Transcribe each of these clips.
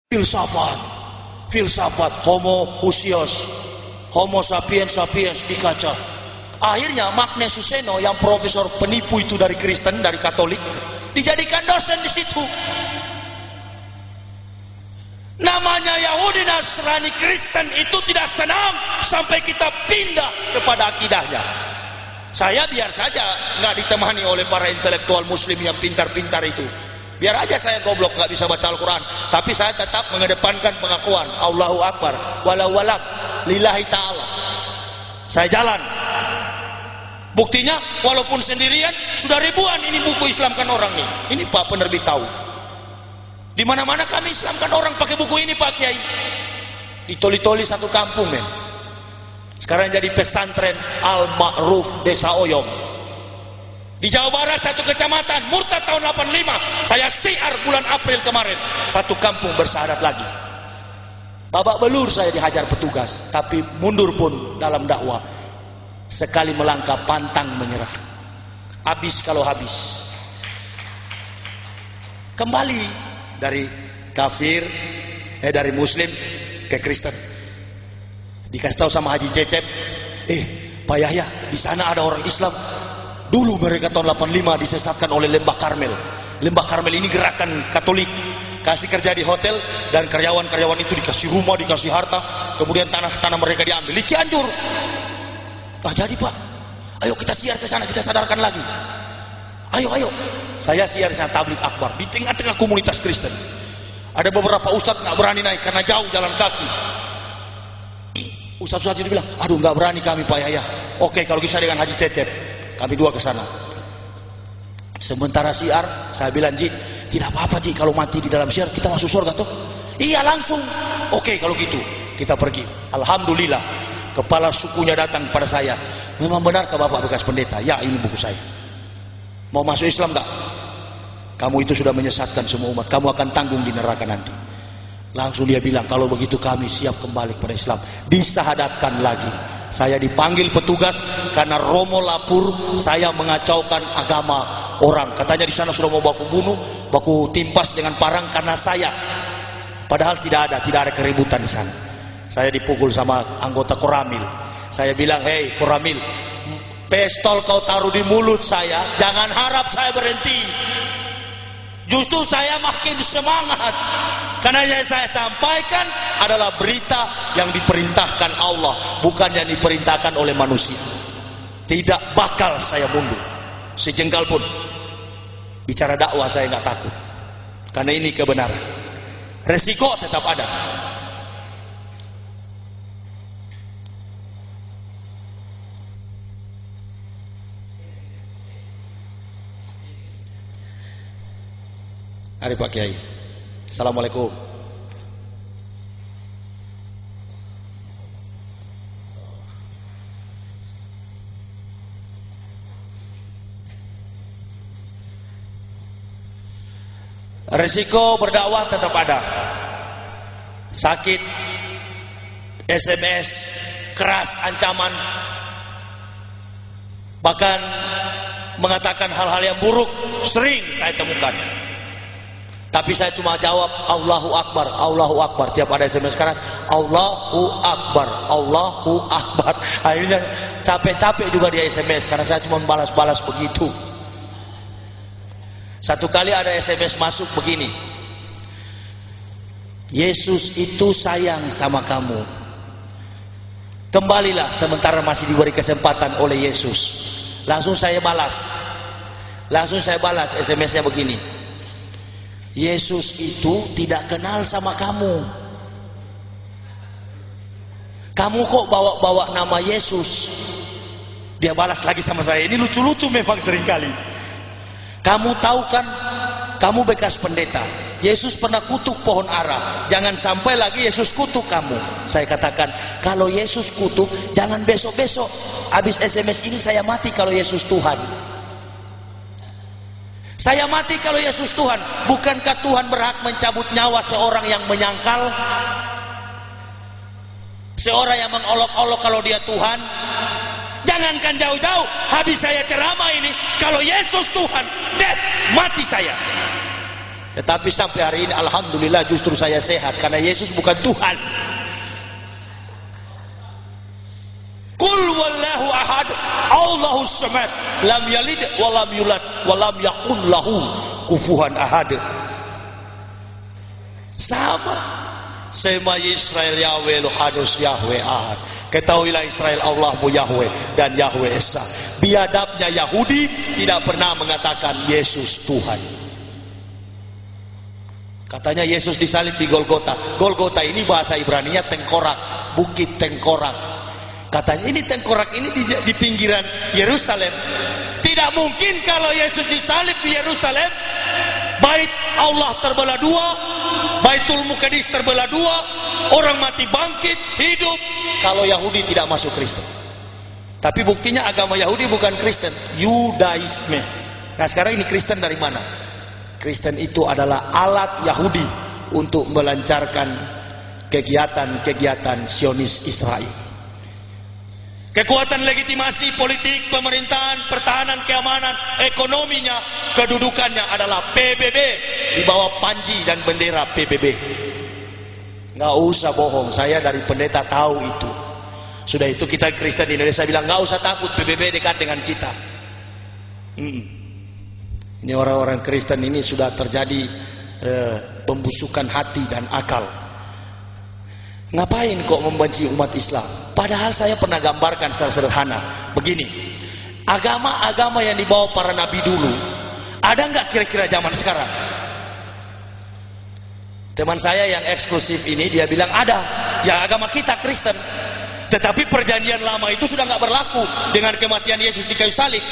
filsafat homo usios, homo sapiens dikaca. Akhirnya Magnus Suseno yang profesor penipu itu dari Kristen, dari Katolik, dijadikan dosen di situ. Namanya Yahudi Nasrani Kristen itu tidak senang sampai kita pindah kepada akidahnya. Saya biar saja nggak ditemani oleh para intelektual muslim yang pintar-pintar itu. Biar aja saya goblok nggak bisa baca Al-Quran, tapi saya tetap mengedepankan pengakuan Allahu Akbar walau walam lillahi ta'ala. Saya jalan. Buktinya walaupun sendirian sudah ribuan ini buku Islamkan orang nih. Ini Pak penerbit tahu. Di mana-mana kami Islamkan orang pakai buku ini Pak Kiai. Ditoli-toli satu kampung men. Sekarang jadi pesantren Al-Ma'ruf Desa Oyong. Di Jawa Barat satu kecamatan murtad tahun 85. Saya siar bulan April kemarin. Satu kampung bersyahadat lagi. Babak belur saya dihajar petugas, tapi mundur pun dalam dakwah. Sekali melangkah pantang menyerah. Habis kalau habis. Kembali dari kafir, dari muslim ke Kristen. Dikasih tahu sama Haji Cecep, Pak Yahya, di sana ada orang Islam. Dulu mereka tahun 85 disesatkan oleh Lembah Karmel. Lembah Karmel ini gerakan Katolik. Kasih kerja di hotel dan karyawan-karyawan itu dikasih rumah, dikasih harta, kemudian tanah-tanah mereka diambil di Cianjur. Jadi Pak, ayo kita siar ke sana, kita sadarkan lagi. Ayo. Saya siar sana tabligh akbar di tengah-tengah komunitas Kristen. Ada beberapa ustadz nggak berani naik karena jauh jalan kaki. Ustadz-ustadz itu bilang, aduh nggak berani kami Pak Yahya. Oke, kalau bisa dengan Haji Cecep. Kami dua ke sana. Sementara siar, saya bilang, Ji, tidak apa-apa Ji, kalau mati di dalam siar kita masuk surga tuh. Iya langsung. Oke, kalau gitu kita pergi. Alhamdulillah, kepala sukunya datang pada saya. Memang benarkah Bapak bekas pendeta? Ya, ini buku saya. Mau masuk Islam enggak? Kamu itu sudah menyesatkan semua umat. Kamu akan tanggung di neraka nanti. Langsung dia bilang, kalau begitu kami siap kembali kepada Islam. Disahadatkan lagi. Saya dipanggil petugas karena Romo lapor saya mengacaukan agama orang. Katanya di sana sudah mau baku bunuh, baku timpas dengan parang karena saya. Padahal tidak ada keributan di sana. Saya dipukul sama anggota Koramil. Saya bilang, hei Koramil, pistol kau taruh di mulut saya, jangan harap saya berhenti. Justru saya makin semangat. Karena yang saya sampaikan adalah berita yang diperintahkan Allah, bukan yang diperintahkan oleh manusia. Tidak bakal saya mundur sejengkal pun. Bicara dakwah saya nggak takut, karena ini kebenaran. Resiko tetap ada. Hari Pak Kiai. Assalamualaikum. Resiko berdakwah tetap ada. Sakit, SMS, keras, ancaman, bahkan mengatakan hal-hal yang buruk sering saya temukan. Tapi saya cuma jawab Allahu Akbar, Allahu Akbar. Tiap ada SMS keras, Allahu Akbar, Allahu Akbar. Akhirnya capek-capek juga dia SMS karena saya cuma balas-balas begitu. Satu kali ada SMS masuk begini, Yesus itu sayang sama kamu. Kembalilah sementara masih diberi kesempatan oleh Yesus. Langsung saya balas SMS-nya begini, Yesus itu tidak kenal sama kamu. Kamu kok bawa-bawa nama Yesus? Dia balas lagi sama saya. Ini lucu-lucu memang seringkali. Kamu tahu kan, kamu bekas pendeta. Yesus pernah kutuk pohon ara. Jangan sampai lagi Yesus kutuk kamu. Saya katakan, kalau Yesus kutuk, jangan besok-besok. Habis SMS ini saya mati kalau Yesus Tuhan. Saya mati kalau Yesus Tuhan. Bukankah Tuhan berhak mencabut nyawa seorang yang menyangkal? Seorang yang mengolok-olok kalau dia Tuhan? Jangankan jauh-jauh, habis saya ceramah ini, kalau Yesus Tuhan, death, mati saya. Tetapi sampai hari ini alhamdulillah justru saya sehat karena Yesus bukan Tuhan. Qul wallahu ahad, Allahus samad, lam yalid wa lam yulad wa lam yakun lahu kufuwan ahad. Sama. Sema Israel Yahweh Elohadus Yahweh ahad. Ketahuilah Israel Allahmu Yahweh dan Yahweh Esa. Biadabnya Yahudi tidak pernah mengatakan Yesus Tuhan. Katanya Yesus disalib di Golgota. Golgota ini bahasa Ibraninya tengkorak, bukit tengkorak. Katanya ini tengkorak ini di pinggiran Yerusalem. Tidak mungkin kalau Yesus disalib di Yerusalem, bait Allah terbelah dua, Baitul Muqaddis terbelah dua, orang mati bangkit hidup, kalau Yahudi tidak masuk Kristen. Tapi buktinya agama Yahudi bukan Kristen, Yudaisme. Nah sekarang ini Kristen dari mana? Kristen itu adalah alat Yahudi untuk melancarkan kegiatan-kegiatan Zionis Israel. Kekuatan legitimasi politik, pemerintahan, pertahanan, keamanan, ekonominya, kedudukannya adalah PBB, di bawah panji dan bendera PBB. Nggak usah bohong, saya dari pendeta tahu itu. Sudah itu kita Kristen di Indonesia bilang nggak usah takut, PBB dekat dengan kita. Ini orang-orang Kristen ini sudah terjadi pembusukan hati dan akal. Ngapain kok membenci umat Islam? Padahal saya pernah gambarkan secara sederhana begini, agama-agama yang dibawa para nabi dulu ada nggak kira-kira zaman sekarang? Teman saya yang eksklusif ini dia bilang ada. Ya agama kita Kristen, tetapi perjanjian lama itu sudah nggak berlaku dengan kematian Yesus di kayu salib.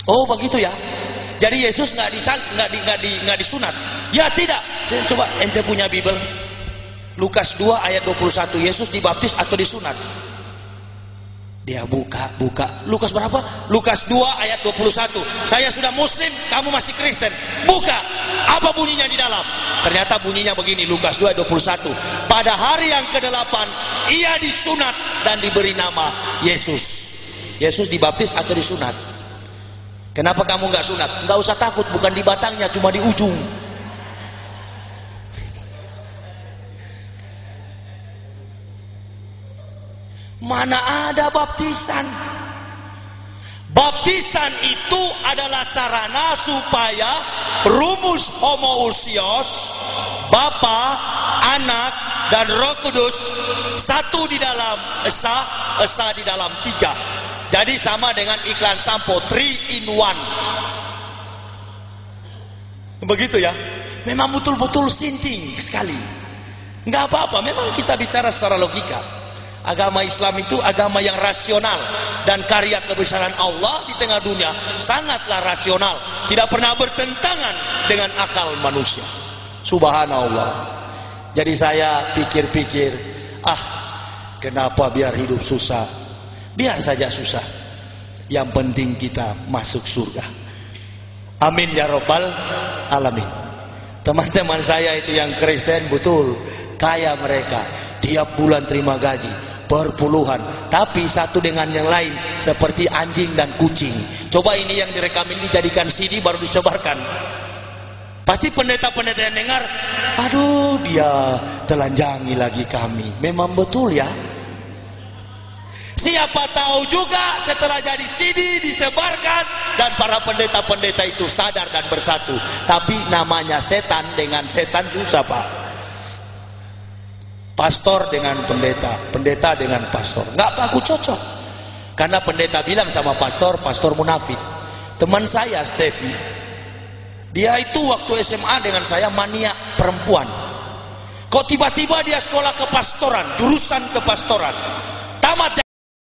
Oh begitu ya. Jadi Yesus nggak disunat? Ya tidak. Coba ente punya Bible. Lukas 2 ayat 21, Yesus dibaptis atau disunat? Dia buka. Lukas berapa? Lukas 2 ayat 21. Saya sudah muslim, kamu masih Kristen. Buka. Apa bunyinya di dalam? Ternyata bunyinya begini, Lukas 2 ayat 21. Pada hari yang ke-8 ia disunat dan diberi nama Yesus. Yesus dibaptis atau disunat? Kenapa kamu nggak sunat? Nggak usah takut, bukan di batangnya, cuma di ujung. Mana ada baptisan? Baptisan itu adalah sarana supaya rumus homoousios, Bapa, Anak, dan Roh Kudus satu di dalam Esa, Esa di dalam tiga. Jadi sama dengan iklan sampo 3 in 1. Begitu ya. Memang betul-betul sinting sekali. Nggak apa-apa, memang kita bicara secara logika. Agama Islam itu agama yang rasional, dan karya kebesaran Allah di tengah dunia sangatlah rasional, tidak pernah bertentangan dengan akal manusia. Subhanallah. Jadi saya pikir-pikir, kenapa biar hidup susah? Biar saja susah, yang penting kita masuk surga. Amin ya robbal alamin. Teman-teman saya itu yang Kristen betul kaya, mereka tiap bulan terima gaji berpuluhan, tapi satu dengan yang lain seperti anjing dan kucing. Coba ini yang direkam ini dijadikan CD baru disebarkan. Pasti pendeta-pendeta yang dengar, aduh dia telanjangi lagi kami. Memang betul ya. Siapa tahu juga setelah jadi CD disebarkan dan para pendeta-pendeta itu sadar dan bersatu. Tapi namanya setan dengan setan susah Pak. Pastor dengan pendeta, pendeta dengan pastor, nggak paku cocok. Karena pendeta bilang sama pastor, pastor munafik. Teman saya Steffi, dia itu waktu SMA dengan saya mania perempuan. Kok tiba-tiba dia sekolah kepastoran, jurusan kepastoran, tamat